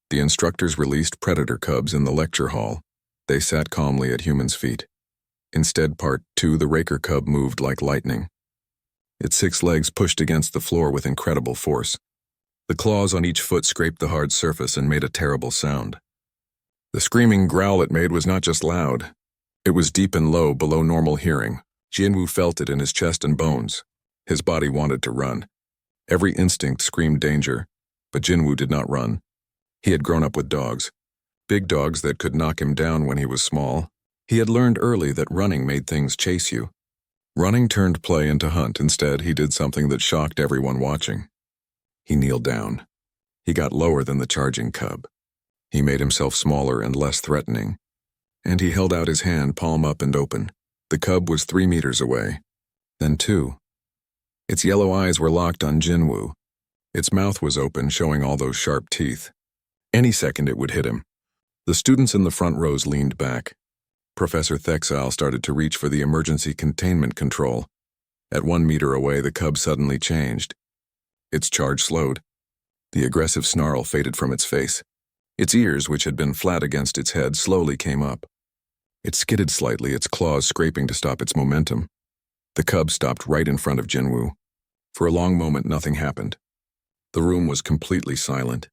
The instructors released predator cubs in the lecture hall. They sat calmly at humans' feet. Instead, Part 2, the raker cub moved like lightning. Its 6 legs pushed against the floor with incredible force. The claws on each foot scraped the hard surface and made a terrible sound. The screaming growl it made was not just loud. It was deep and low, below normal hearing. Jinwoo felt it in his chest and bones. His body wanted to run. Every instinct screamed danger, but Jinwoo did not run. He had grown up with dogs. Big dogs that could knock him down when he was small. He had learned early that running made things chase you. Running turned play into hunt. Instead, he did something that shocked everyone watching. He kneeled down. He got lower than the charging cub. He made himself smaller and less threatening. And he held out his hand, palm up and open. The cub was 3 meters away. Then 2. Its yellow eyes were locked on Jinwoo. Its mouth was open, showing all those sharp teeth. Any second it would hit him. The students in the front rows leaned back. Professor Thexile started to reach for the emergency containment control. At 1 meter away, the cub suddenly changed. Its charge slowed. The aggressive snarl faded from its face. Its ears, which had been flat against its head, slowly came up. It skidded slightly, its claws scraping to stop its momentum. The cub stopped right in front of Jinwoo. For a long moment, nothing happened. The room was completely silent.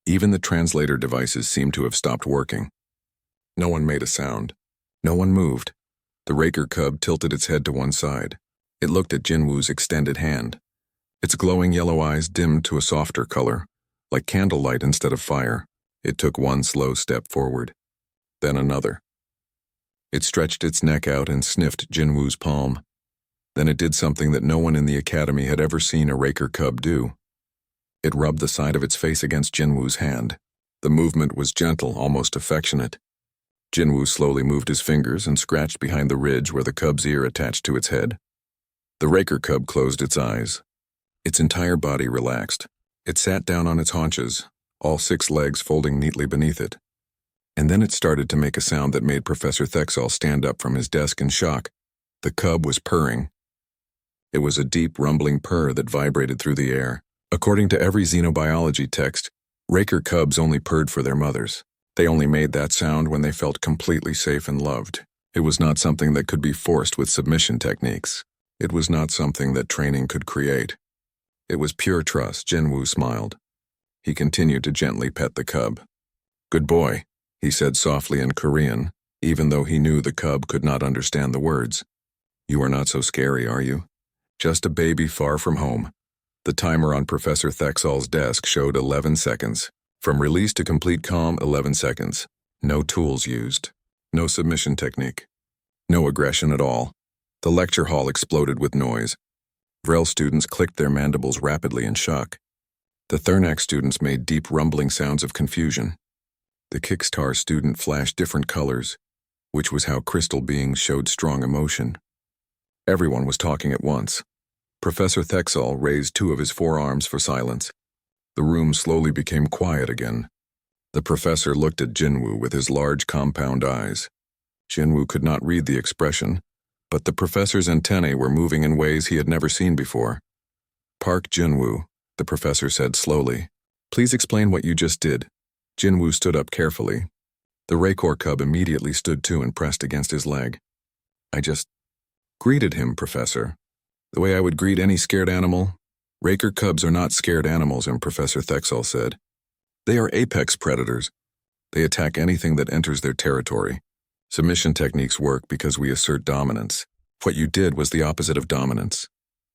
Even the translator devices seemed to have stopped working. No one made a sound. No one moved. The raker cub tilted its head to one side. It looked at Jinwoo's extended hand. Its glowing yellow eyes dimmed to a softer color, like candlelight instead of fire. It took one slow step forward, then another. It stretched its neck out and sniffed Jinwoo's palm. Then it did something that no one in the academy had ever seen a raker cub do. It rubbed the side of its face against Jinwoo's hand. The movement was gentle, almost affectionate. Jinwoo slowly moved his fingers and scratched behind the ridge where the cub's ear attached to its head. The raker cub closed its eyes. Its entire body relaxed. It sat down on its haunches, all 6 legs folding neatly beneath it. And then it started to make a sound that made Professor Thexile stand up from his desk in shock. The cub was purring. It was a deep, rumbling purr that vibrated through the air. According to every xenobiology text, raker cubs only purred for their mothers. They only made that sound when they felt completely safe and loved. It was not something that could be forced with submission techniques. It was not something that training could create. It was pure trust. Jinwoo smiled. He continued to gently pet the cub. "Good boy," he said softly in Korean, even though he knew the cub could not understand the words. "You are not so scary, are you? Just a baby far from home." The timer on Professor Thexal's desk showed 11 seconds. From release to complete calm, 11 seconds. No tools used. No submission technique. No aggression at all. The lecture hall exploded with noise. Vrel students clicked their mandibles rapidly in shock. The Thernax students made deep rumbling sounds of confusion. The Kickstar student flashed different colors, which was how crystal beings showed strong emotion. Everyone was talking at once. Professor Thexal raised 2 of his forearms for silence. The room slowly became quiet again. The professor looked at Jinwoo with his large compound eyes. Jinwoo could not read the expression, but the professor's antennae were moving in ways he had never seen before. "Park Jinwoo," the professor said slowly. "Please explain what you just did." Jinwoo stood up carefully. The raker cub immediately stood too and pressed against his leg. "I just greeted him, Professor. The way I would greet any scared animal." "Raker cubs are not scared animals," Professor Thexal said. "They are apex predators. They attack anything that enters their territory. Submission techniques work because we assert dominance. What you did was the opposite of dominance."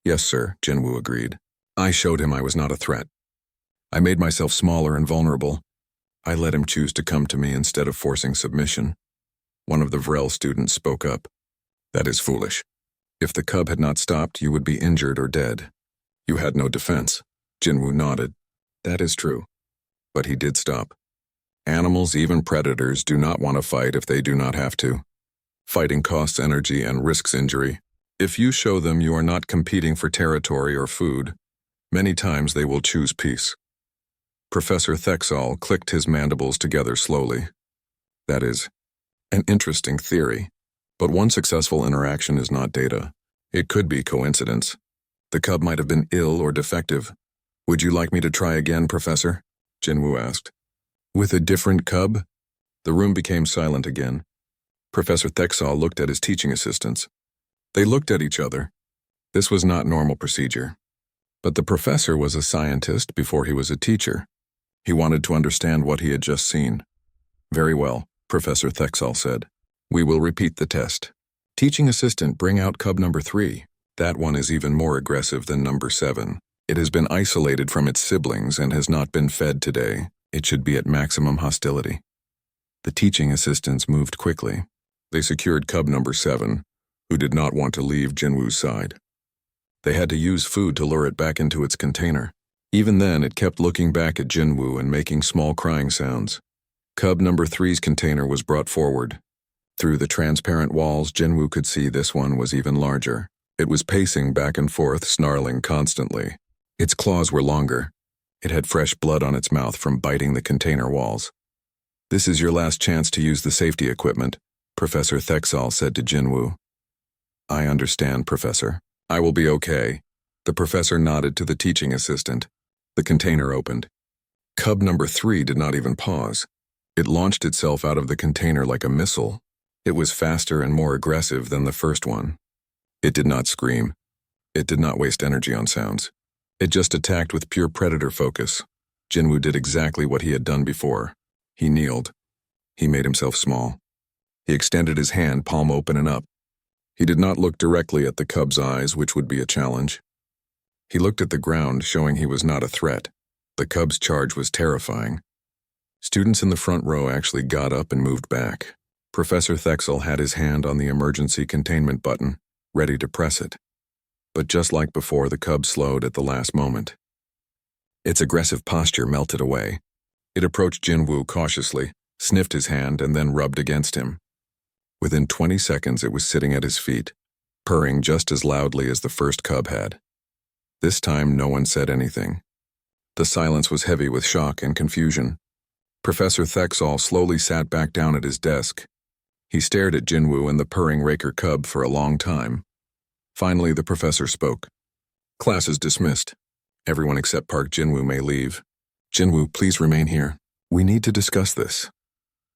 "Yes, sir," Jinwoo agreed. "I showed him I was not a threat. I made myself smaller and vulnerable. I let him choose to come to me instead of forcing submission." One of the Vrel students spoke up. "That is foolish. If the cub had not stopped, you would be injured or dead. You had no defense." Jinwoo nodded. "That is true. But he did stop. Animals, even predators, do not want to fight if they do not have to. Fighting costs energy and risks injury. If you show them you are not competing for territory or food, many times they will choose peace." Professor Thexal clicked his mandibles together slowly. "That is an interesting theory, but one successful interaction is not data. It could be coincidence. The cub might have been ill or defective. Would you like me to try again, Professor?" Jinwoo asked. With a different cub? The room became silent again. Professor Thexall looked at his teaching assistants. They looked at each other. This was not normal procedure. But the professor was a scientist before he was a teacher. He wanted to understand what he had just seen. Very well, Professor Thexall said. We will repeat the test. Teaching assistant, bring out cub number 3. That one is even more aggressive than number 7. It has been isolated from its siblings and has not been fed today. It should be at maximum hostility. The teaching assistants moved quickly. They secured cub number 7, who did not want to leave Jinwoo's side. They had to use food to lure it back into its container. Even then, it kept looking back at Jinwoo and making small crying sounds. Cub number 3's container was brought forward. Through the transparent walls, Jinwoo could see this one was even larger. It was pacing back and forth, snarling constantly. Its claws were longer. It had fresh blood on its mouth from biting the container walls. This is your last chance to use the safety equipment, Professor Thexall said to Jinwoo. I understand, Professor. I will be okay. The professor nodded to the teaching assistant. The container opened. Cub number 3 did not even pause. It launched itself out of the container like a missile. It was faster and more aggressive than the first one. It did not scream. It did not waste energy on sounds. It just attacked with pure predator focus. Jinwoo did exactly what he had done before. He kneeled. He made himself small. He extended his hand, palm open and up. He did not look directly at the cub's eyes, which would be a challenge. He looked at the ground, showing he was not a threat. The cub's charge was terrifying. Students in the front row actually got up and moved back. Professor Thexall had his hand on the emergency containment button, ready to press it. But just like before, the cub slowed at the last moment. Its aggressive posture melted away. It approached Jinwoo cautiously, sniffed his hand, and then rubbed against him. Within 20 seconds, it was sitting at his feet, purring just as loudly as the first cub had. This time, no one said anything. The silence was heavy with shock and confusion. Professor Thexall slowly sat back down at his desk. He stared at Jinwoo and the purring raker cub for a long time. Finally, the professor spoke. Class is dismissed. Everyone except Park Jinwoo may leave. Jinwoo, please remain here. We need to discuss this.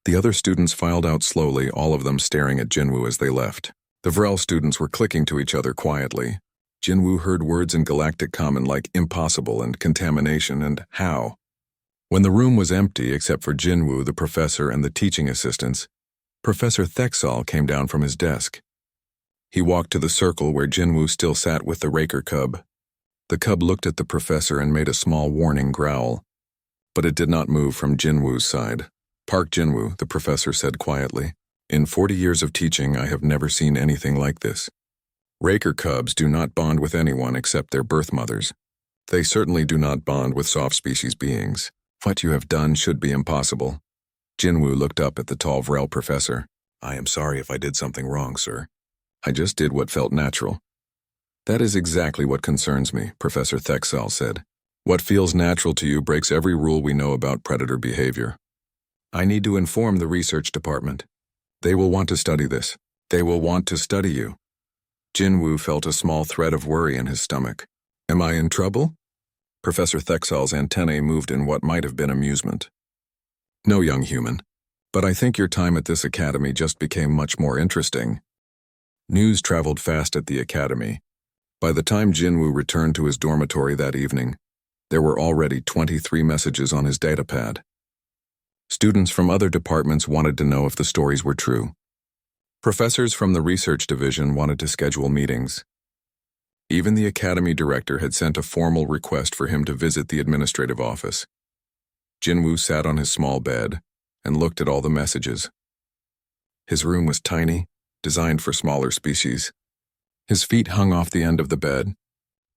The other students filed out slowly, all of them staring at Jinwoo as they left. The Vrel students were clicking to each other quietly. Jinwoo heard words in Galactic Common like impossible and contamination and how. When the room was empty except for Jinwoo, the professor, and the teaching assistants, Professor Thexall came down from his desk. He walked to the circle where Jinwoo still sat with the raker cub. The cub looked at the professor and made a small warning growl. But it did not move from Jinwoo's side. Park Jinwoo, the professor said quietly. In 40 years of teaching, I have never seen anything like this. Raker cubs do not bond with anyone except their birth mothers. They certainly do not bond with soft species beings. What you have done should be impossible. Jinwoo looked up at the tall Vrel professor. I am sorry if I did something wrong, sir. I just did what felt natural. That is exactly what concerns me, Professor Thexall said. What feels natural to you breaks every rule we know about predator behavior. I need to inform the research department. They will want to study this. They will want to study you. Jinwoo felt a small thread of worry in his stomach. Am I in trouble? Professor Thexall's antennae moved in what might have been amusement. No, young human. But I think your time at this academy just became much more interesting. News traveled fast at the academy. By the time Jinwoo returned to his dormitory that evening, there were already 23 messages on his datapad. Students from other departments wanted to know if the stories were true. Professors from the research division wanted to schedule meetings. Even the academy director had sent a formal request for him to visit the administrative office. Jinwoo sat on his small bed and looked at all the messages. His room was tiny, designed for smaller species. His feet hung off the end of the bed.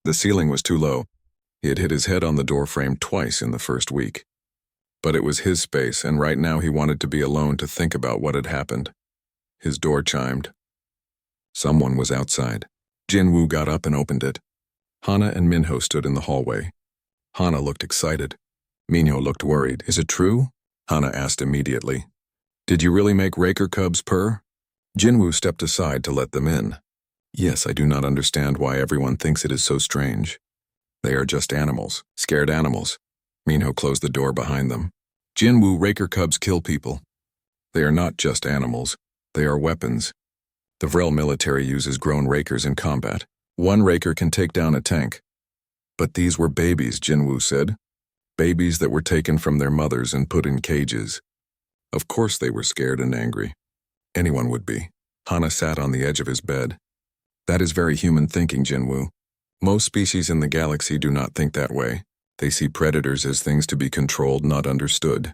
The ceiling was too low. He had hit his head on the doorframe twice in the first week. But it was his space, and right now he wanted to be alone to think about what had happened. His door chimed. Someone was outside. Jinwoo got up and opened it. Hana and Minho stood in the hallway. Hana looked excited. Minho looked worried. Is it true? Hana asked immediately. Did you really make raker cubs purr? Jinwoo stepped aside to let them in. Yes, I do not understand why everyone thinks it is so strange. They are just animals, scared animals. Minho closed the door behind them. Jinwoo, Raker cubs kill people. They are not just animals, they are weapons. The Vrel military uses grown Rakers in combat. One Raker can take down a tank. But these were babies, Jinwoo said. Babies that were taken from their mothers and put in cages. Of course they were scared and angry. Anyone would be. Hana sat on the edge of his bed. That is very human thinking, Jinwoo. Most species in the galaxy do not think that way. They see predators as things to be controlled, not understood.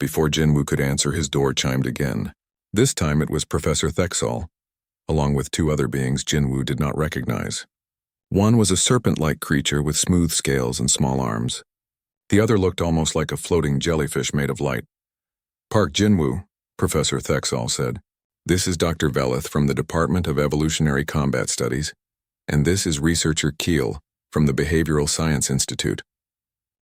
Before Jinwoo could answer, his door chimed again. This time it was Professor Thexol, along with two other beings Jinwoo did not recognize. One was a serpent-like creature with smooth scales and small arms. The other looked almost like a floating jellyfish made of light. Park Jinwoo, Professor Thexol said. This is Dr. Veleth from the Department of Evolutionary Combat Studies, and this is researcher Keel from the Behavioral Science Institute.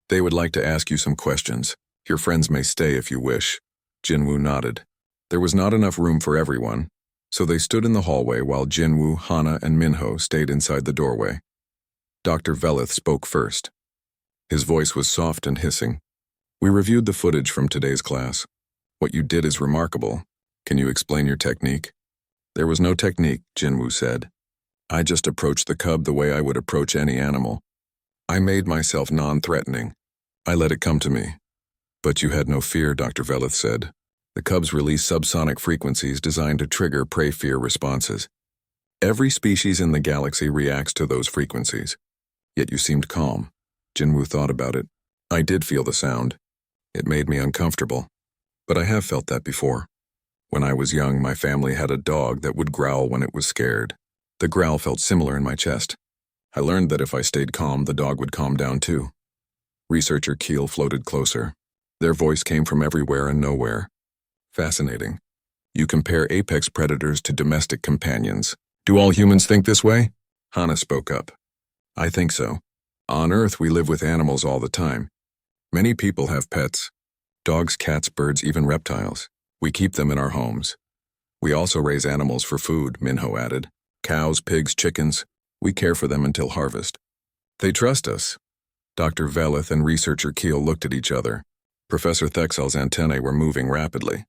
They would like to ask you some questions. Your friends may stay if you wish. Jinwoo nodded. There was not enough room for everyone, so they stood in the hallway while Jinwoo, Hana, and Minho stayed inside the doorway. Dr. Veleth spoke first. His voice was soft and hissing. We reviewed the footage from today's class. What you did is remarkable. Can you explain your technique? There was no technique, Jinwoo said. I just approached the cub the way I would approach any animal. I made myself non-threatening. I let it come to me. But you had no fear, Dr. Veleth said. The cubs release subsonic frequencies designed to trigger prey-fear responses. Every species in the galaxy reacts to those frequencies. Yet you seemed calm. Jinwoo thought about it. I did feel the sound. It made me uncomfortable. But I have felt that before. When I was young, my family had a dog that would growl when it was scared. The growl felt similar in my chest. I learned that if I stayed calm, the dog would calm down too. Researcher Keel floated closer. Their voice came from everywhere and nowhere. Fascinating. You compare apex predators to domestic companions. Do all humans think this way? Hana spoke up. I think so. On Earth, we live with animals all the time. Many people have pets. Dogs, cats, birds, even reptiles. We keep them in our homes. We also raise animals for food, Minho added. Cows, pigs, chickens. We care for them until harvest. They trust us. Dr. Veleth and researcher Keel looked at each other. Professor Thexel's antennae were moving rapidly.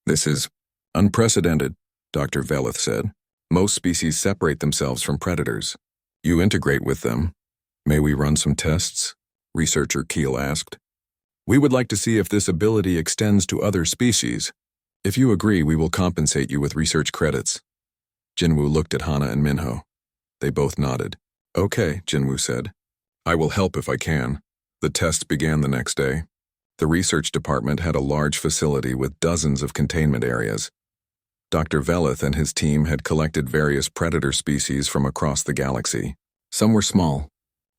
This is unprecedented, Dr. Veleth said. Most species separate themselves from predators. You integrate with them. May we run some tests? Researcher Keel asked. We would like to see if this ability extends to other species. If you agree, we will compensate you with research credits. Jinwoo looked at Hana and Minho. They both nodded. Okay, Jinwoo said. I will help if I can. The tests began the next day. The research department had a large facility with dozens of containment areas. Dr. Veleth and his team had collected various predator species from across the galaxy. Some were small,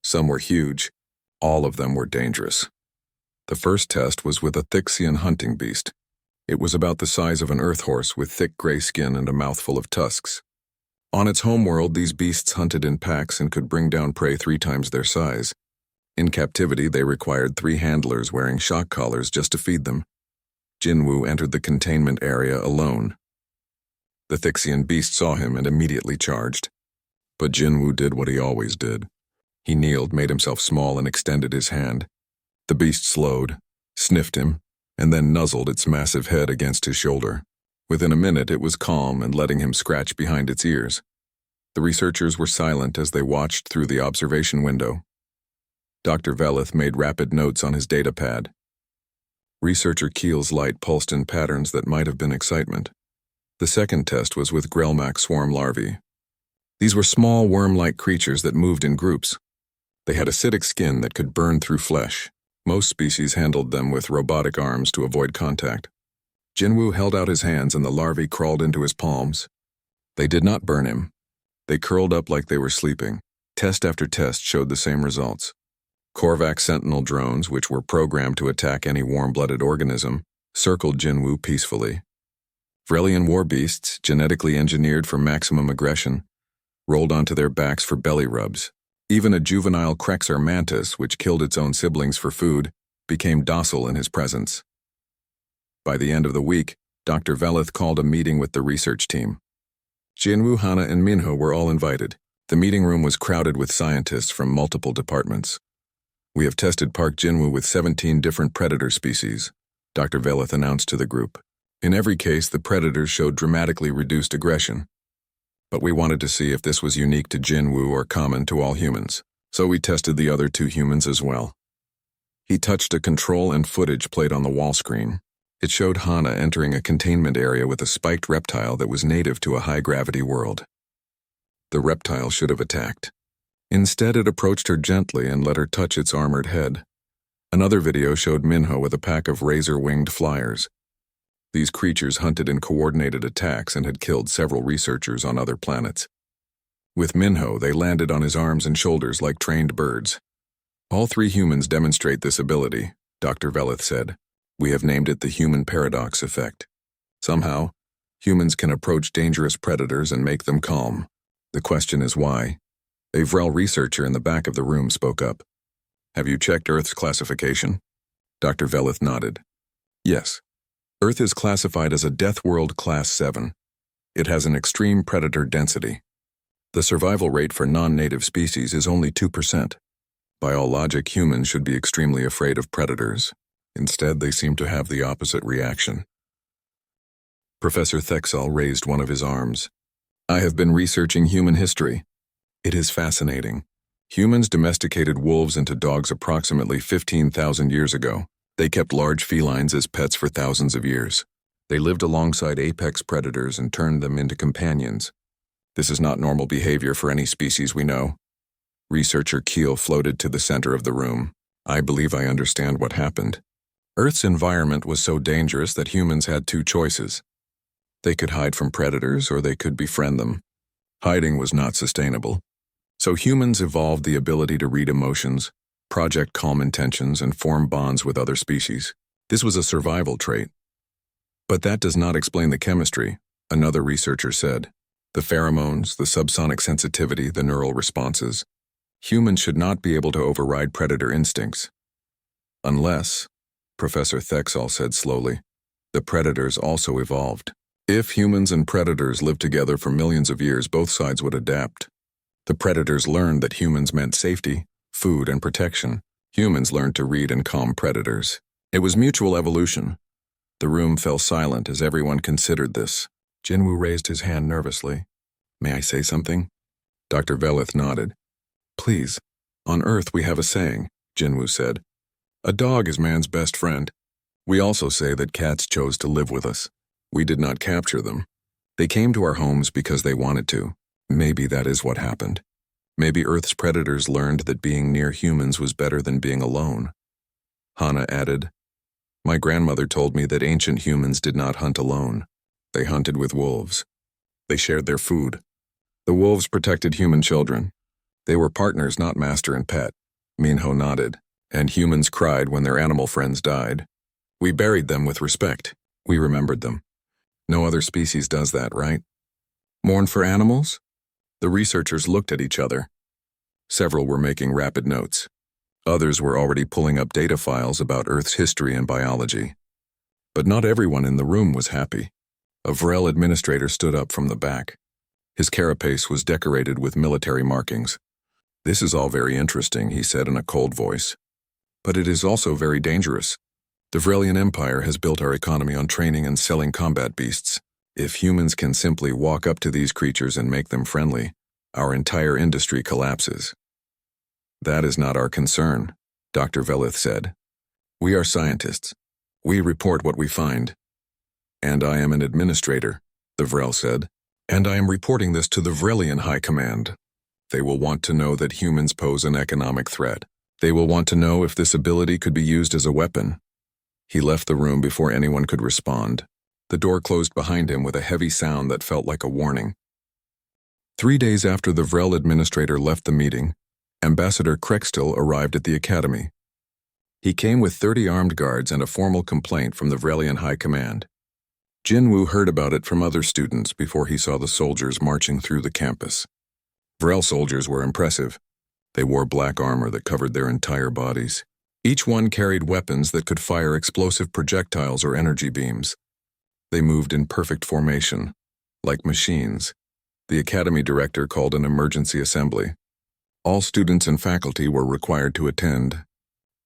some were huge. All of them were dangerous. The first test was with a Thixian hunting beast. It was about the size of an earth horse with thick gray skin and a mouthful of tusks. On its homeworld, these beasts hunted in packs and could bring down prey 3 times their size. In captivity, they required 3 handlers wearing shock collars just to feed them. Jinwoo entered the containment area alone. The Thixian beast saw him and immediately charged. But Jinwoo did what he always did. He kneeled, made himself small, and extended his hand. The beast slowed, sniffed him, and then nuzzled its massive head against his shoulder. Within a minute, it was calm and letting him scratch behind its ears. The researchers were silent as they watched through the observation window. Dr. Veleth made rapid notes on his data pad. Researcher Keel's light pulsed in patterns that might have been excitement. The second test was with Grelmak swarm larvae. These were small worm-like creatures that moved in groups. They had acidic skin that could burn through flesh. Most species handled them with robotic arms to avoid contact. Jinwoo held out his hands and the larvae crawled into his palms. They did not burn him. They curled up like they were sleeping. Test after test showed the same results. Korvax Sentinel drones, which were programmed to attack any warm-blooded organism, circled Jinwoo peacefully. Vrelian war beasts, genetically engineered for maximum aggression, rolled onto their backs for belly rubs. Even a juvenile Krexar mantis, which killed its own siblings for food, became docile in his presence. By the end of the week, Dr. Veleth called a meeting with the research team. Jinwoo, Hana, and Minho were all invited. The meeting room was crowded with scientists from multiple departments. We have tested Park Jinwoo with 17 different predator species, Dr. Velith announced to the group. In every case, the predators showed dramatically reduced aggression. But we wanted to see if this was unique to Jinwoo or common to all humans, so we tested the other 2 humans as well. He touched a control and footage plate on the wall screen. It showed Hana entering a containment area with a spiked reptile that was native to a high-gravity world. The reptile should have attacked. Instead, it approached her gently and let her touch its armored head. Another video showed Minho with a pack of razor-winged flyers. These creatures hunted in coordinated attacks and had killed several researchers on other planets. With Minho, they landed on his arms and shoulders like trained birds. All 3 humans demonstrate this ability, Dr. Velith said. We have named it the human paradox effect. Somehow, humans can approach dangerous predators and make them calm. The question is why? A Vrel researcher in the back of the room spoke up. Have you checked Earth's classification? Dr. Velith nodded. Yes. Earth is classified as a Death World Class 7. It has an extreme predator density. The survival rate for non-native species is only 2%. By all logic, humans should be extremely afraid of predators. Instead, they seem to have the opposite reaction. Professor Thexel raised one of his arms. I have been researching human history. It is fascinating. Humans domesticated wolves into dogs approximately 15,000 years ago. They kept large felines as pets for thousands of years. They lived alongside apex predators and turned them into companions. This is not normal behavior for any species we know. Researcher Keel floated to the center of the room. I believe I understand what happened. Earth's environment was so dangerous that humans had 2 choices. They could hide from predators or they could befriend them. Hiding was not sustainable. So humans evolved the ability to read emotions, project calm intentions, and form bonds with other species. This was a survival trait. But that does not explain the chemistry, another researcher said. The pheromones, the subsonic sensitivity, the neural responses. Humans should not be able to override predator instincts. Unless, Professor Thexel said slowly, the predators also evolved. If humans and predators lived together for millions of years, both sides would adapt. The predators learned that humans meant safety, food, and protection. Humans learned to read and calm predators. It was mutual evolution. The room fell silent as everyone considered this. Jinwoo raised his hand nervously. May I say something? Dr. Velith nodded. Please. On Earth we have a saying, Jinwoo said. A dog is man's best friend. We also say that cats chose to live with us. We did not capture them. They came to our homes because they wanted to. Maybe that is what happened. Maybe Earth's predators learned that being near humans was better than being alone. Hana added, My grandmother told me that ancient humans did not hunt alone. They hunted with wolves. They shared their food. The wolves protected human children. They were partners, not master and pet. Minho nodded, and humans cried when their animal friends died. We buried them with respect. We remembered them. No other species does that, right? Mourn for animals? The researchers looked at each other. Several were making rapid notes. Others were already pulling up data files about Earth's history and biology. But not everyone in the room was happy. A Vrel administrator stood up from the back. His carapace was decorated with military markings. This is all very interesting, he said in a cold voice. But it is also very dangerous. The Vrelian Empire has built our economy on training and selling combat beasts. If humans can simply walk up to these creatures and make them friendly, our entire industry collapses. That is not our concern, Dr. Velith said. We are scientists. We report what we find. And I am an administrator, the Vrel said. And I am reporting this to the Vrelian High Command. They will want to know that humans pose an economic threat. They will want to know if this ability could be used as a weapon. He left the room before anyone could respond. The door closed behind him with a heavy sound that felt like a warning. 3 days after the Vrel administrator left the meeting, Ambassador Krextil arrived at the academy. He came with 30 armed guards and a formal complaint from the Vrelian High Command. Jinwoo heard about it from other students before he saw the soldiers marching through the campus. Vrel soldiers were impressive. They wore black armor that covered their entire bodies. Each one carried weapons that could fire explosive projectiles or energy beams. They moved in perfect formation, like machines. The academy director called an emergency assembly. All students and faculty were required to attend.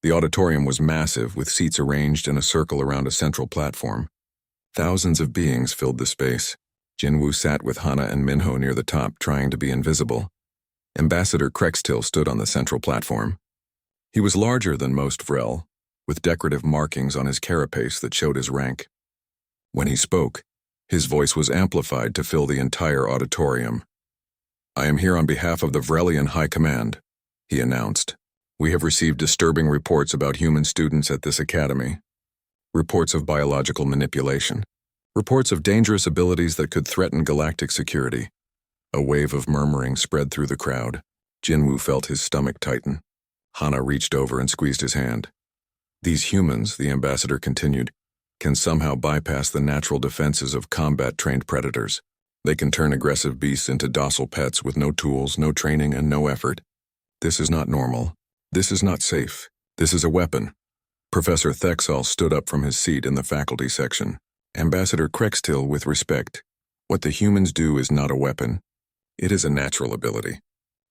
The auditorium was massive, with seats arranged in a circle around a central platform. Thousands of beings filled the space. Jinwoo sat with Hana and Minho near the top, trying to be invisible. Ambassador Krextil stood on the central platform. He was larger than most Vrel, with decorative markings on his carapace that showed his rank. When he spoke, his voice was amplified to fill the entire auditorium. "I am here on behalf of the Vrelian High Command," he announced. "We have received disturbing reports about human students at this academy. Reports of biological manipulation. Reports of dangerous abilities that could threaten galactic security." A wave of murmuring spread through the crowd. Jinwoo felt his stomach tighten. Hana reached over and squeezed his hand. "These humans," the ambassador continued, "can somehow bypass the natural defenses of combat-trained predators. They can turn aggressive beasts into docile pets with no tools, no training, and no effort. This is not normal. This is not safe. This is a weapon." Professor Thexall stood up from his seat in the faculty section. "Ambassador Krextil, with respect, what the humans do is not a weapon. It is a natural ability.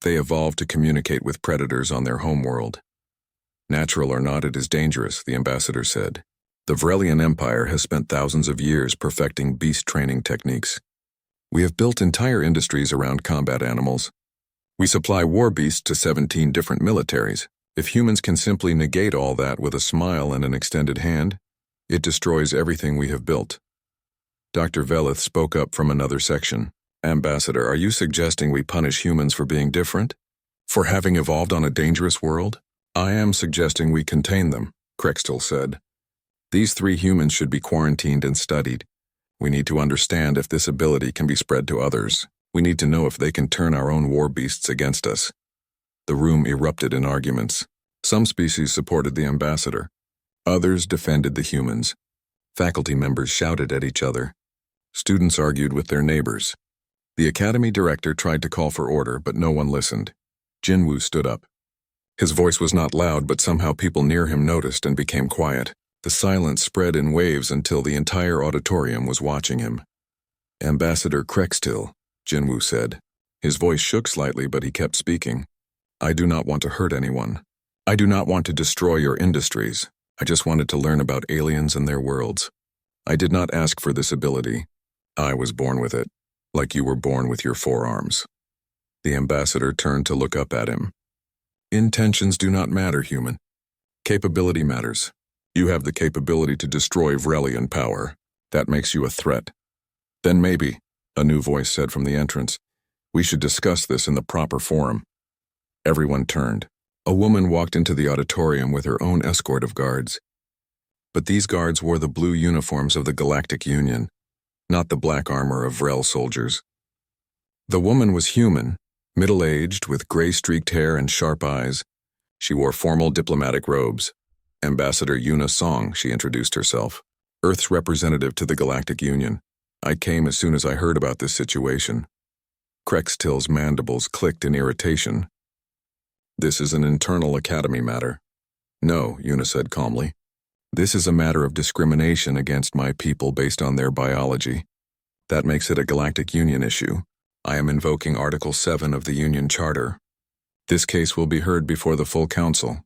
They evolved to communicate with predators on their homeworld. Natural or not, it is dangerous," the ambassador said. "The Vrelian Empire has spent thousands of years perfecting beast training techniques. We have built entire industries around combat animals. We supply war beasts to 17 different militaries. If humans can simply negate all that with a smile and an extended hand, it destroys everything we have built." Dr. Velith spoke up from another section. "Ambassador, are you suggesting we punish humans for being different? For having evolved on a dangerous world?" "I am suggesting we contain them," Krextil said. "These 3 humans should be quarantined and studied. We need to understand if this ability can be spread to others. We need to know if they can turn our own war beasts against us." The room erupted in arguments. Some species supported the ambassador. Others defended the humans. Faculty members shouted at each other. Students argued with their neighbors. The academy director tried to call for order, but no one listened. Jinwoo stood up. His voice was not loud, but somehow people near him noticed and became quiet. The silence spread in waves until the entire auditorium was watching him. "Ambassador Krextil," Jinwoo said. His voice shook slightly, but he kept speaking. "I do not want to hurt anyone. I do not want to destroy your industries. I just wanted to learn about aliens and their worlds. I did not ask for this ability. I was born with it, like you were born with your forearms." The ambassador turned to look up at him. "Intentions do not matter, human. Capability matters. You have the capability to destroy Vrelian power. That makes you a threat." "Then maybe," a new voice said from the entrance, "we should discuss this in the proper forum." Everyone turned. A woman walked into the auditorium with her own escort of guards. But these guards wore the blue uniforms of the Galactic Union, not the black armor of Vrel soldiers. The woman was human, middle-aged, with gray-streaked hair and sharp eyes. She wore formal diplomatic robes. "Ambassador Yuna Song," she introduced herself, "Earth's representative to the Galactic Union. I came as soon as I heard about this situation." Krextil's mandibles clicked in irritation. "This is an internal academy matter." "No," Yuna said calmly. "This is a matter of discrimination against my people based on their biology. That makes it a Galactic Union issue. I am invoking Article 7 of the Union Charter. This case will be heard before the full council."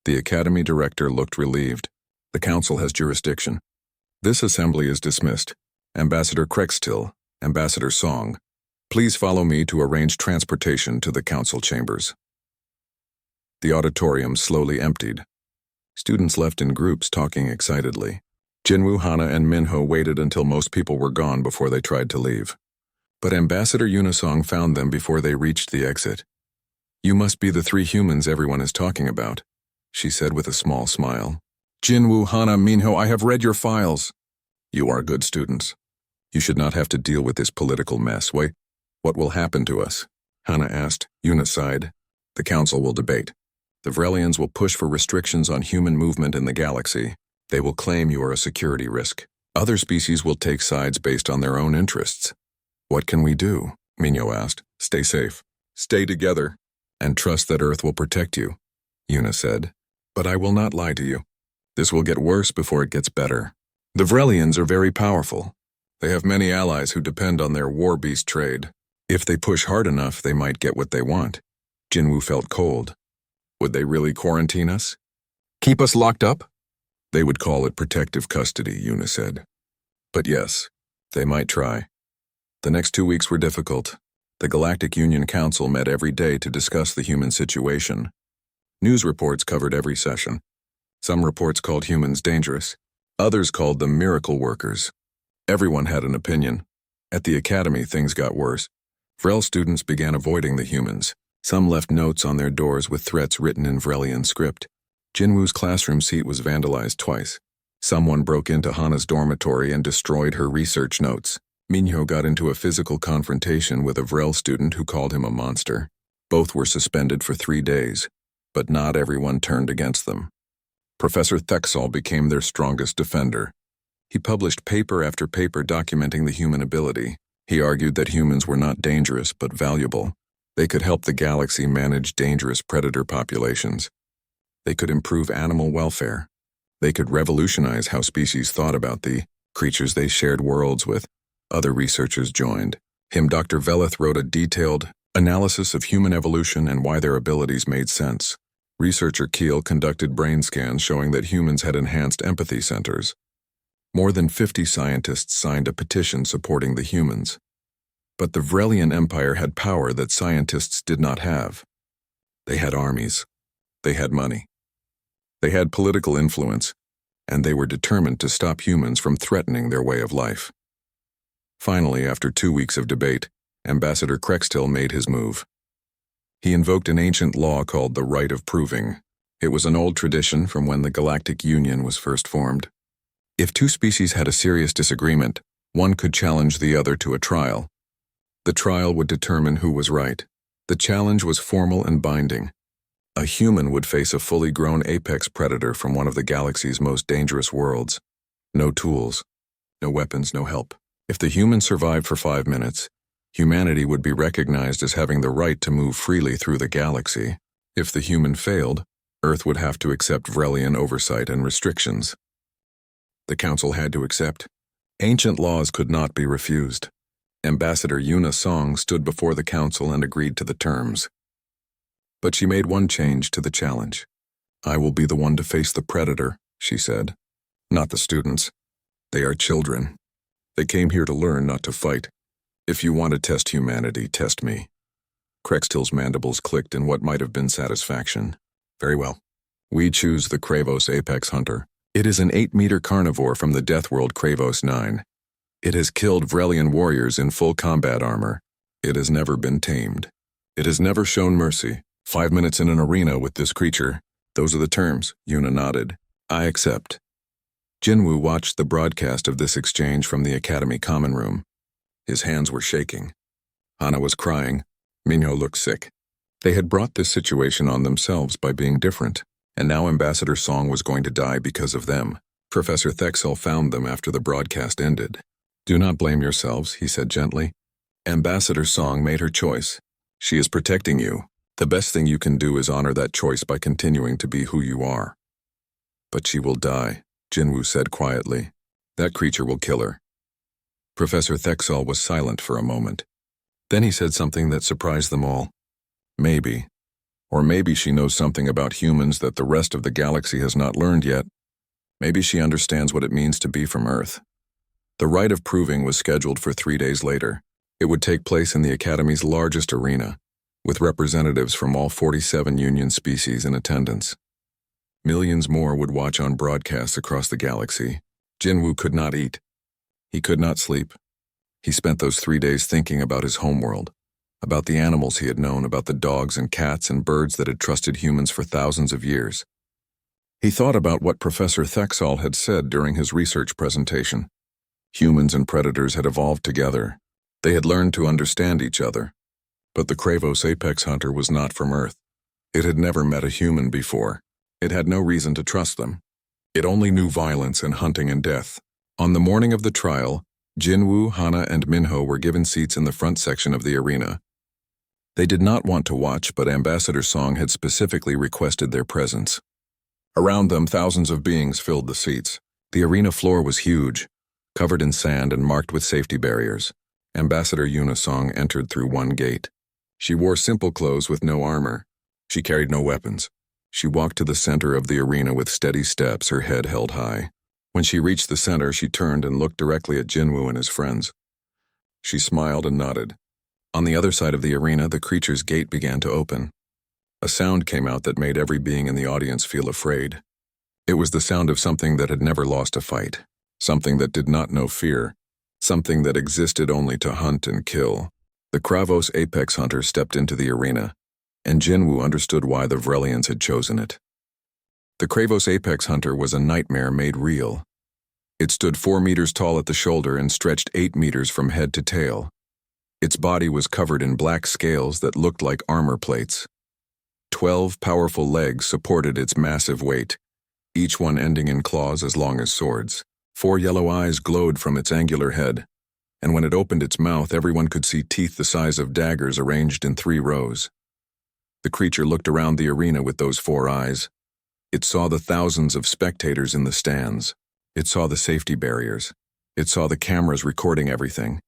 The academy director looked relieved. "The council has jurisdiction. This assembly is dismissed. Ambassador Krextil, Ambassador Song, please follow me to arrange transportation to the council chambers." The auditorium slowly emptied. Students left in groups talking excitedly. Jinwoo, Hana, and Minho waited until most people were gone before they tried to leave. But Ambassador Unisong found them before they reached the exit. "You must be the 3 humans everyone is talking about," she said with a small smile. "Jinwoo, Hana, Minho, I have read your files. You are good students. You should not have to deal with this political mess. Wait, what will happen to us?" Hana asked. Yuna sighed. "The council will debate. The Vrelians will push for restrictions on human movement in the galaxy. They will claim you are a security risk. Other species will take sides based on their own interests." "What can we do?" Minho asked. "Stay safe. Stay together. And trust that Earth will protect you," Yuna said. "But I will not lie to you. This will get worse before it gets better. The Vrelians are very powerful. They have many allies who depend on their war beast trade. If they push hard enough, they might get what they want." Jinwoo felt cold. "Would they really quarantine us?" Keep us locked up? They would call it protective custody, Una said. But yes, they might try. The next 2 weeks were difficult. The Galactic Union Council met every day to discuss the human situation. News reports covered every session. Some reports called humans dangerous. Others called them miracle workers. Everyone had an opinion. At the academy, things got worse. Vrel students began avoiding the humans. Some left notes on their doors with threats written in Vrelian script. Jinwoo's classroom seat was vandalized twice. Someone broke into Hana's dormitory and destroyed her research notes. Minho got into a physical confrontation with a Vrel student who called him a monster. Both were suspended for 3 days, but not everyone turned against them. Professor Thexall became their strongest defender. He published paper after paper documenting the human ability. He argued that humans were not dangerous but valuable. They could help the galaxy manage dangerous predator populations. They could improve animal welfare. They could revolutionize how species thought about the creatures they shared worlds with. Other researchers joined. Dr. Veleth wrote a detailed analysis of human evolution and why their abilities made sense. Researcher Keel conducted brain scans showing that humans had enhanced empathy centers. More than 50 scientists signed a petition supporting the humans. But the Vrelian Empire had power that scientists did not have. They had armies. They had money. They had political influence, and they were determined to stop humans from threatening their way of life. Finally, after 2 weeks of debate, Ambassador Krextil made his move. He invoked an ancient law called the right of proving. It was an old tradition from when the Galactic Union was first formed. If 2 species had a serious disagreement, one could challenge the other to a trial. The trial would determine who was right. The challenge was formal and binding. A human would face a fully grown apex predator from one of the galaxy's most dangerous worlds. No tools, no weapons, no help. If the human survived for 5 minutes, humanity would be recognized as having the right to move freely through the galaxy. If the human failed, Earth would have to accept Vrelian oversight and restrictions. The Council had to accept. Ancient laws could not be refused. Ambassador Yuna Song stood before the Council and agreed to the terms. But she made one change to the challenge. I will be the one to face the predator, she said. Not the students. They are children. They came here to learn, not to fight. If you want to test humanity, test me. Krextil's mandibles clicked in what might have been satisfaction. Very well. We choose the Kravos Apex Hunter. It is an 8-meter carnivore from the Death World Kravos 9. It has killed Vrelian warriors in full combat armor. It has never been tamed. It has never shown mercy. 5 minutes in an arena with this creature. Those are the terms, Yuna nodded. I accept. Jinwoo watched the broadcast of this exchange from the Academy common room. His hands were shaking. Hana was crying. Minho looked sick. They had brought this situation on themselves by being different, and now Ambassador Song was going to die because of them. Professor Thexall found them after the broadcast ended. Do not blame yourselves, he said gently. Ambassador Song made her choice. She is protecting you. The best thing you can do is honor that choice by continuing to be who you are. But she will die, Jinwoo said quietly. That creature will kill her. Professor Thexall was silent for a moment. Then he said something that surprised them all. Maybe. Or maybe she knows something about humans that the rest of the galaxy has not learned yet. Maybe she understands what it means to be from Earth. The rite of proving was scheduled for 3 days later. It would take place in the Academy's largest arena, with representatives from all 47 Union species in attendance. Millions more would watch on broadcasts across the galaxy. Jinwoo could not eat. He could not sleep. He spent those 3 days thinking about his homeworld, about the animals he had known, about the dogs and cats and birds that had trusted humans for thousands of years. He thought about what Professor Thexall had said during his research presentation. Humans and predators had evolved together. They had learned to understand each other. But the Kravos Apex Hunter was not from Earth. It had never met a human before. It had no reason to trust them. It only knew violence and hunting and death. On the morning of the trial, Jinwoo, Hana, and Minho were given seats in the front section of the arena. They did not want to watch, but Ambassador Song had specifically requested their presence. Around them, thousands of beings filled the seats. The arena floor was huge, covered in sand and marked with safety barriers. Ambassador Yuna Song entered through one gate. She wore simple clothes with no armor. She carried no weapons. She walked to the center of the arena with steady steps, her head held high. When she reached the center, she turned and looked directly at Jinwoo and his friends. She smiled and nodded. On the other side of the arena, the creature's gate began to open. A sound came out that made every being in the audience feel afraid. It was the sound of something that had never lost a fight, something that did not know fear, something that existed only to hunt and kill. The Kravos apex hunter stepped into the arena, and Jinwoo understood why the Vrelians had chosen it. The Kravos apex hunter was a nightmare made real. It stood 4 meters tall at the shoulder and stretched 8 meters from head to tail. Its body was covered in black scales that looked like armor plates. 12 powerful legs supported its massive weight, each one ending in claws as long as swords. 4 yellow eyes glowed from its angular head, and when it opened its mouth, everyone could see teeth the size of daggers arranged in 3 rows. The creature looked around the arena with those 4 eyes. It saw the thousands of spectators in the stands. It saw the safety barriers. It saw the cameras recording everything.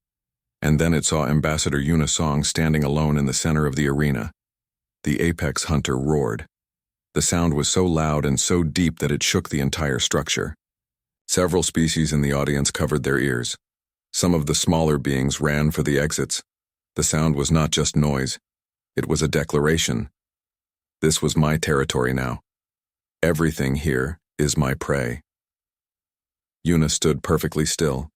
And then it saw Ambassador Yuna Song standing alone in the center of the arena. The apex hunter roared. The sound was so loud and so deep that it shook the entire structure. Several species in the audience covered their ears. Some of the smaller beings ran for the exits. The sound was not just noise. It was a declaration. This was my territory now. Everything here is my prey. Yuna stood perfectly still.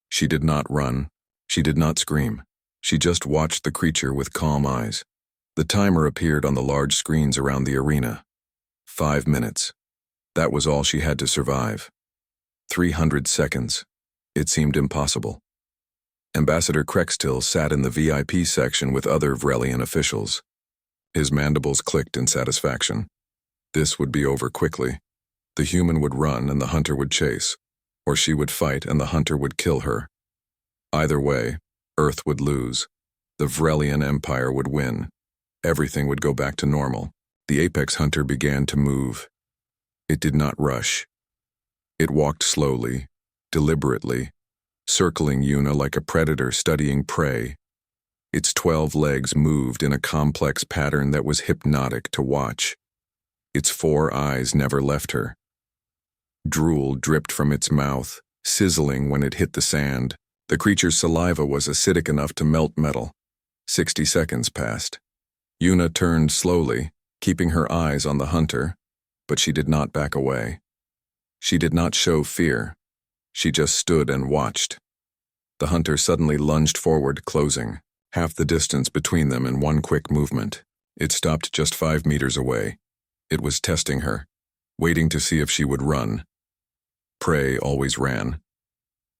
She did not run. She did not scream. She just watched the creature with calm eyes. The timer appeared on the large screens around the arena. 5 minutes. That was all she had to survive. 300 seconds. It seemed impossible. Ambassador Krextil sat in the VIP section with other Vrelian officials. His mandibles clicked in satisfaction. This would be over quickly. The human would run and the hunter would chase, or she would fight and the hunter would kill her. Either way, Earth would lose. The Vrelian Empire would win. Everything would go back to normal. The apex hunter began to move. It did not rush. It walked slowly, deliberately, circling Yuna like a predator studying prey. Its 12 legs moved in a complex pattern that was hypnotic to watch. Its 4 eyes never left her. Drool dripped from its mouth, sizzling when it hit the sand. The creature's saliva was acidic enough to melt metal. 60 seconds passed. Yuna turned slowly, keeping her eyes on the hunter, but she did not back away. She did not show fear. She just stood and watched. The hunter suddenly lunged forward, closing half the distance between them in one quick movement. It stopped just 5 meters away. It was testing her, waiting to see if she would run. Prey always ran.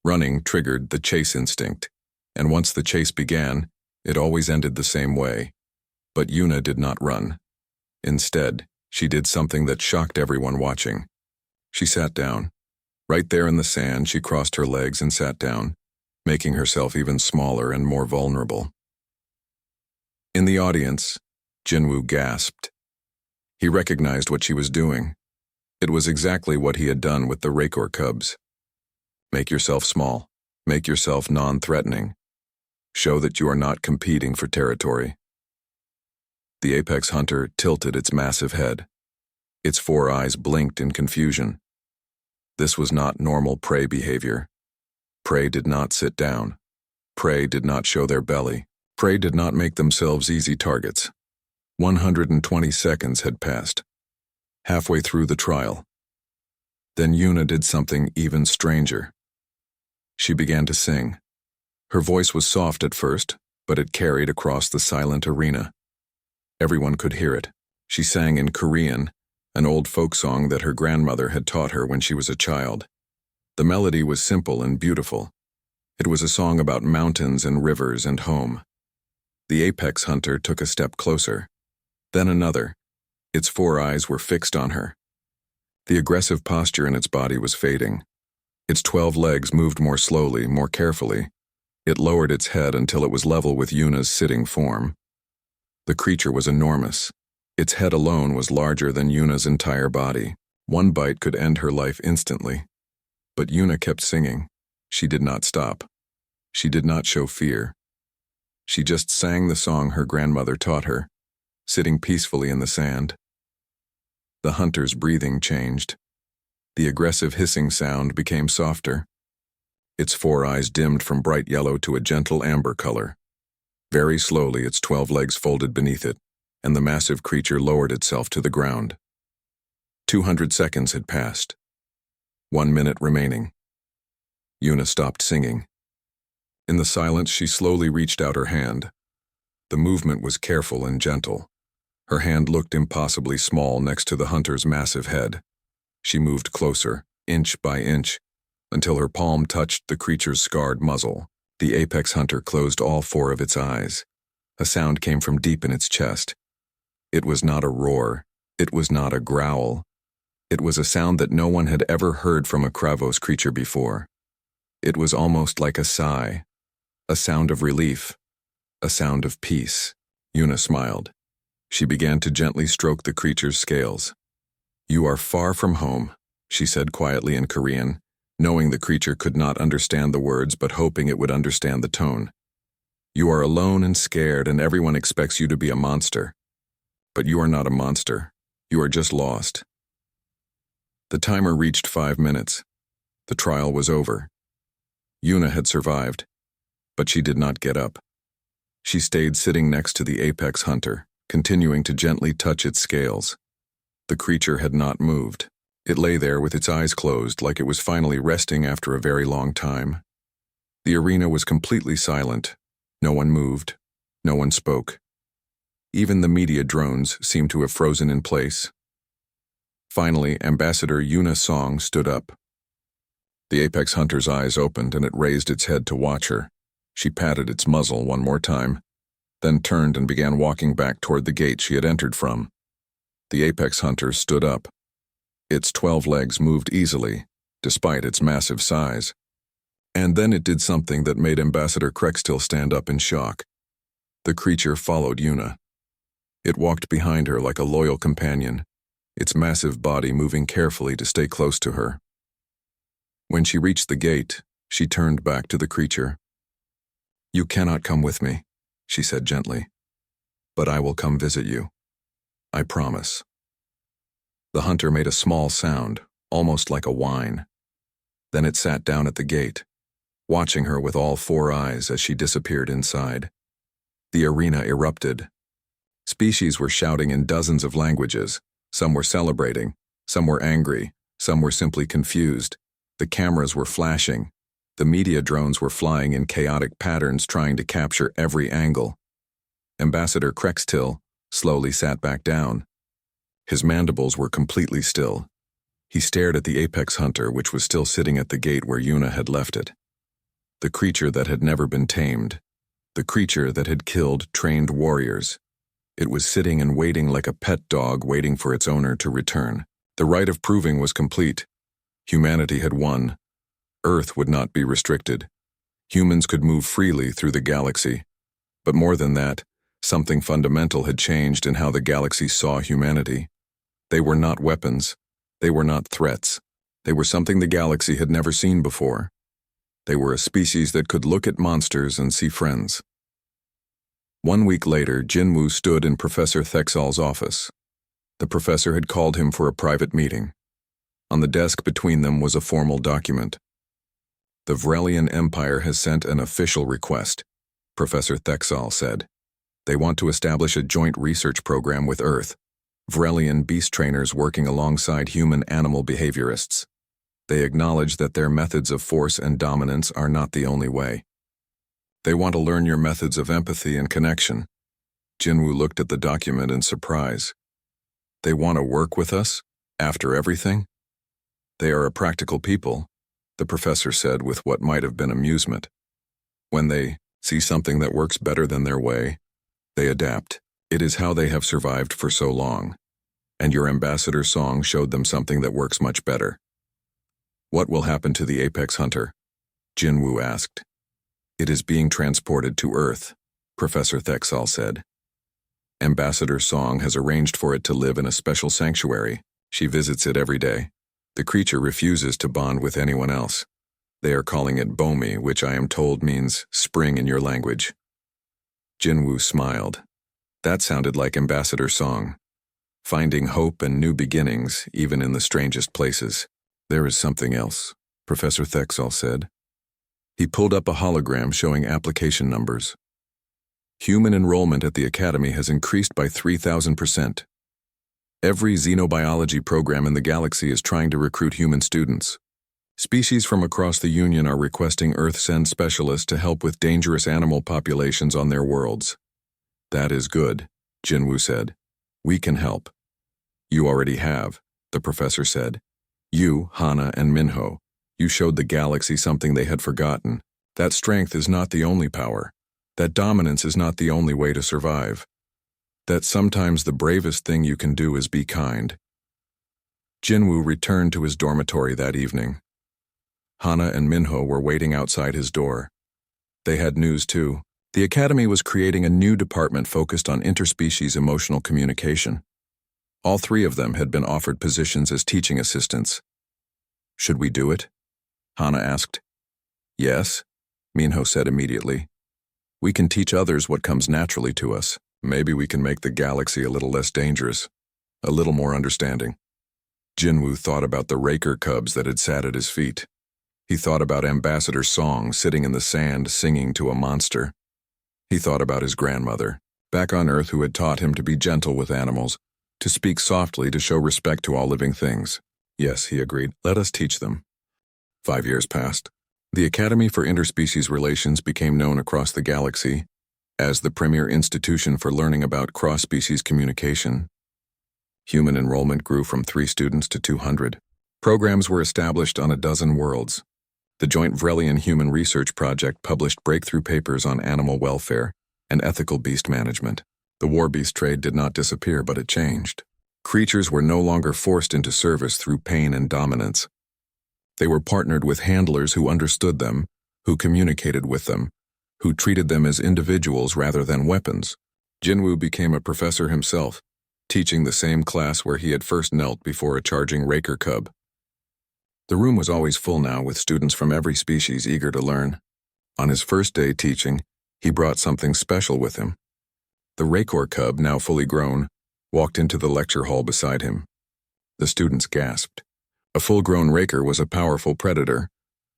Running triggered the chase instinct, and once the chase began, it always ended the same way. But Yuna did not run. Instead, she did something that shocked everyone watching. She sat down. Right there in the sand, she crossed her legs and sat down, making herself even smaller and more vulnerable. In the audience, Jinwoo gasped. He recognized what she was doing. It was exactly what he had done with the Rakor cubs. Make yourself small. Make yourself non-threatening. Show that you are not competing for territory. The apex hunter tilted its massive head. Its 4 eyes blinked in confusion. This was not normal prey behavior. Prey did not sit down. Prey did not show their belly. Prey did not make themselves easy targets. 120 seconds had passed. Halfway through the trial. Then Yuna did something even stranger. She began to sing. Her voice was soft at first, but it carried across the silent arena. Everyone could hear it. She sang in Korean, an old folk song that her grandmother had taught her when she was a child. The melody was simple and beautiful. It was a song about mountains and rivers and home. The apex hunter took a step closer. Then another. Its 4 eyes were fixed on her. The aggressive posture in its body was fading. Its 12 legs moved more slowly, more carefully. It lowered its head until it was level with Yuna's sitting form. The creature was enormous. Its head alone was larger than Yuna's entire body. One bite could end her life instantly. But Yuna kept singing. She did not stop. She did not show fear. She just sang the song her grandmother taught her, sitting peacefully in the sand. The hunter's breathing changed. The aggressive hissing sound became softer. Its 4 eyes dimmed from bright yellow to a gentle amber color. Very slowly, its 12 legs folded beneath it, and the massive creature lowered itself to the ground. 200 seconds had passed. 1 minute remaining. Una stopped singing. In the silence, she slowly reached out her hand. The movement was careful and gentle. Her hand looked impossibly small next to the hunter's massive head. She moved closer, inch by inch, until her palm touched the creature's scarred muzzle. The apex hunter closed all 4 of its eyes. A sound came from deep in its chest. It was not a roar. It was not a growl. It was a sound that no one had ever heard from a Kravos creature before. It was almost like a sigh, a sound of relief, a sound of peace. Una smiled. She began to gently stroke the creature's scales. "You are far from home," she said quietly in Korean, knowing the creature could not understand the words but hoping it would understand the tone. "You are alone and scared, and everyone expects you to be a monster. But you are not a monster. You are just lost." The timer reached 5 minutes. The trial was over. Una had survived, but she did not get up. She stayed sitting next to the apex hunter, continuing to gently touch its scales. The creature had not moved. It lay there with its eyes closed, like it was finally resting after a very long time. The arena was completely silent. No one moved. No one spoke. Even the media drones seemed to have frozen in place. Finally, Ambassador Una Song stood up. The apex hunter's eyes opened and it raised its head to watch her. She patted its muzzle 1 more time, then turned and began walking back toward the gate she had entered from. The apex hunter stood up. Its 12 legs moved easily, despite its massive size. And then it did something that made Ambassador Krextil stand up in shock. The creature followed Una. It walked behind her like a loyal companion, its massive body moving carefully to stay close to her. When she reached the gate, she turned back to the creature. "You cannot come with me," she said gently. "But I will come visit you. I promise." The hunter made a small sound, almost like a whine. Then it sat down at the gate, watching her with all 4 eyes as she disappeared inside. The arena erupted. Species were shouting in dozens of languages. Some were celebrating, some were angry, some were simply confused. The cameras were flashing. The media drones were flying in chaotic patterns, trying to capture every angle. Ambassador Krextil slowly sat back down. His mandibles were completely still. He stared at the apex hunter, which was still sitting at the gate where Una had left it. The creature that had never been tamed. The creature that had killed trained warriors. It was sitting and waiting like a pet dog waiting for its owner to return. The rite of proving was complete. Humanity had won. Earth would not be restricted. Humans could move freely through the galaxy. But more than that, something fundamental had changed in how the galaxy saw humanity. They were not weapons. They were not threats. They were something the galaxy had never seen before. They were a species that could look at monsters and see friends. 1 week later, Jinwoo stood in Professor Thexal's office. The professor had called him for a private meeting. On the desk between them was a formal document. "The Vrelian Empire has sent an official request," Professor Thexal said. "They want to establish a joint research program with Earth, Vrelian beast trainers working alongside human-animal behaviorists. They acknowledge that their methods of force and dominance are not the only way. They want to learn your methods of empathy and connection." Jinwoo looked at the document in surprise. "They want to work with us? After everything?" "They are a practical people," the professor said with what might have been amusement. "When they see something that works better than their way, they adapt. It is how they have survived for so long. And your ambassador song showed them something that works much better." "What will happen to the apex hunter?" Jinwoo asked. "It is being transported to Earth," Professor Thexal said. "Ambassador Song has arranged for it to live in a special sanctuary. She visits it every day. The creature refuses to bond with anyone else. They are calling it Bomi, which I am told means spring in your language." Jinwoo smiled. That sounded like Ambassador Song. finding hope and new beginnings even in the strangest places. There is something else, Professor Thexall said. He pulled up a hologram showing application numbers. Human enrollment at the Academy has increased by 3,000%. Every xenobiology program in the galaxy is trying to recruit human students. Species from across the Union are requesting Earth send specialists to help with dangerous animal populations on their worlds. That is good, Jinwoo said. We can help. You already have, the professor said. You, Hana, and Minho, you showed the galaxy something they had forgotten. That strength is not the only power. That dominance is not the only way to survive. That sometimes the bravest thing you can do is be kind. Jinwoo returned to his dormitory that evening. Hana and Minho were waiting outside his door. They had news too. The Academy was creating a new department focused on interspecies emotional communication. All three of them had been offered positions as teaching assistants. Should we do it? Hana asked. Yes, Minho said immediately. We can teach others what comes naturally to us. Maybe we can make the galaxy a little less dangerous, a little more understanding. Jinwoo thought about the raker cubs that had sat at his feet. He thought about Ambassador Song sitting in the sand singing to a monster. He thought about his grandmother, back on Earth, who had taught him to be gentle with animals, to speak softly, to show respect to all living things. Yes, he agreed, let us teach them. 5 years passed. The Academy for Interspecies Relations became known across the galaxy as the premier institution for learning about cross-species communication. Human enrollment grew from 3 students to 200. Programs were established on a dozen worlds. The Joint Vrelian Human Research Project published breakthrough papers on animal welfare and ethical beast management. The war beast trade did not disappear, but it changed. Creatures were no longer forced into service through pain and dominance. They were partnered with handlers who understood them, who communicated with them, who treated them as individuals rather than weapons. Jinwoo became a professor himself, teaching the same class where he had first knelt before a charging raker cub. The room was always full now, with students from every species eager to learn. On his first day teaching, he brought something special with him. The raker cub, now fully grown, walked into the lecture hall beside him. The students gasped. A full-grown raker was a powerful predator,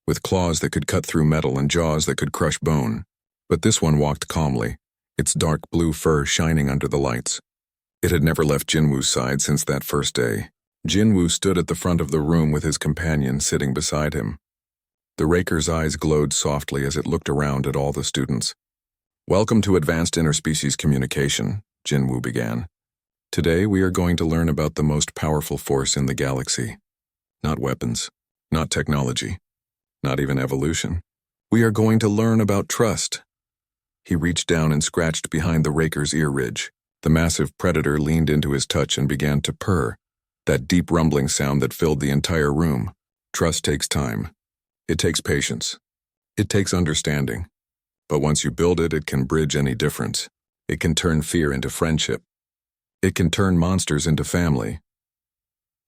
with claws that could cut through metal and jaws that could crush bone. But this one walked calmly, its dark blue fur shining under the lights. It had never left Jinwoo's side since that first day. Jinwoo stood at the front of the room with his companion sitting beside him. The raker's eyes glowed softly as it looked around at all the students. Welcome to Advanced Interspecies Communication, Jinwoo began. Today we are going to learn about the most powerful force in the galaxy. Not weapons, not technology, not even evolution. We are going to learn about trust. He reached down and scratched behind the raker's ear ridge. The massive predator leaned into his touch and began to purr, that deep rumbling sound that filled the entire room. Trust takes time. It takes patience. It takes understanding. But once you build it, it can bridge any difference. It can turn fear into friendship. It can turn monsters into family.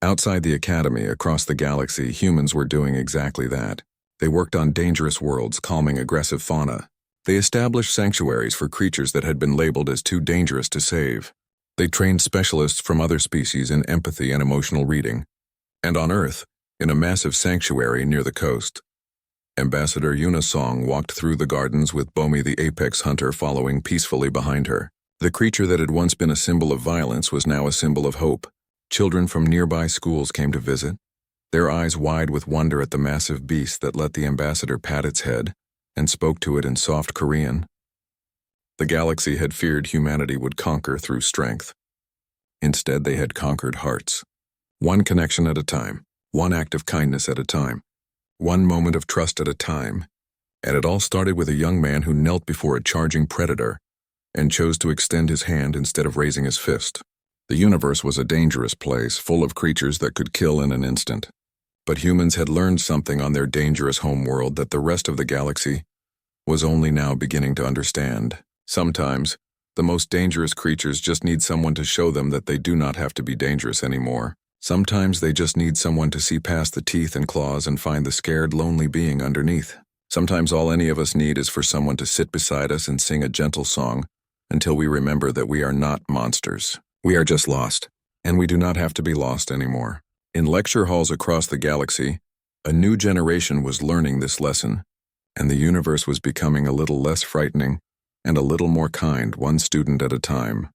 Outside the Academy, across the galaxy, humans were doing exactly that. They worked on dangerous worlds, calming aggressive fauna. They established sanctuaries for creatures that had been labeled as too dangerous to save. They trained specialists from other species in empathy and emotional reading. And on Earth, in a massive sanctuary near the coast, Ambassador Yuna Song walked through the gardens with Bomi the apex hunter following peacefully behind her. The creature that had once been a symbol of violence was now a symbol of hope. Children from nearby schools came to visit, their eyes wide with wonder at the massive beast that let the ambassador pat its head and spoke to it in soft Korean. The galaxy had feared humanity would conquer through strength. Instead, they had conquered hearts. One connection at a time, one act of kindness at a time, one moment of trust at a time. And it all started with a young man who knelt before a charging predator and chose to extend his hand instead of raising his fist. The universe was a dangerous place, full of creatures that could kill in an instant. But humans had learned something on their dangerous homeworld that the rest of the galaxy was only now beginning to understand. Sometimes, the most dangerous creatures just need someone to show them that they do not have to be dangerous anymore. Sometimes they just need someone to see past the teeth and claws and find the scared, lonely being underneath. Sometimes all any of us need is for someone to sit beside us and sing a gentle song until we remember that we are not monsters. We are just lost, And we do not have to be lost anymore. In lecture halls across the galaxy, a new generation was learning this lesson, and the universe was becoming a little less frightening and a little more kind, one student at a time.